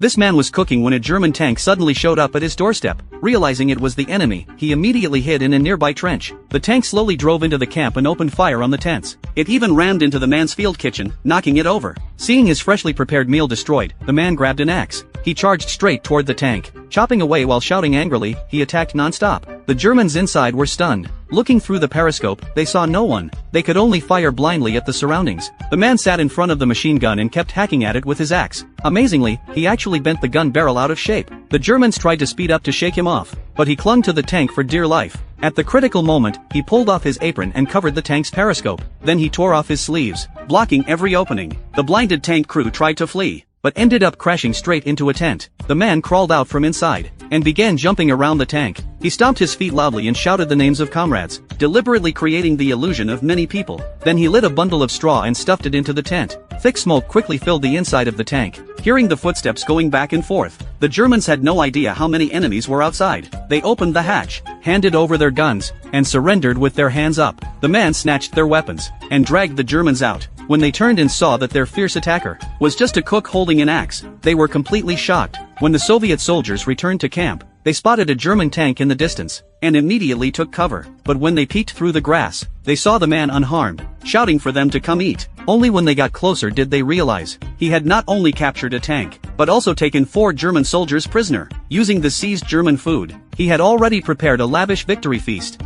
This man was cooking when a German tank suddenly showed up at his doorstep. Realizing it was the enemy, he immediately hid in a nearby trench. The tank slowly drove into the camp and opened fire on the tents. It even rammed into the man's field kitchen, knocking it over. Seeing his freshly prepared meal destroyed, the man grabbed an axe. He charged straight toward the tank. Chopping away while shouting angrily, he attacked non-stop. The Germans inside were stunned. Looking through the periscope, they saw no one. They could only fire blindly at the surroundings. The man sat in front of the machine gun and kept hacking at it with his axe. Amazingly, he actually bent the gun barrel out of shape. The Germans tried to speed up to shake him off, but he clung to the tank for dear life. At the critical moment, he pulled off his apron and covered the tank's periscope. Then he tore off his sleeves, blocking every opening. The blinded tank crew tried to flee, but ended up crashing straight into a tent. The man crawled out from inside and began jumping around the tank. He stomped his feet loudly and shouted the names of comrades, deliberately creating the illusion of many people. Then he lit a bundle of straw and stuffed it into the tent. Thick smoke quickly filled the inside of the tank. Hearing the footsteps going back and forth, the Germans had no idea how many enemies were outside. They opened the hatch, handed over their guns, and surrendered with their hands up. The man snatched their weapons and dragged the Germans out. When they turned and saw that their fierce attacker was just a cook holding an axe, they were completely shocked. When the Soviet soldiers returned to camp, they spotted a German tank in the distance and immediately took cover. But when they peeked through the grass, they saw the man unharmed, shouting for them to come eat. Only when they got closer did they realize he had not only captured a tank, but also taken 4 German soldiers prisoner. Using the seized German food, he had already prepared a lavish victory feast.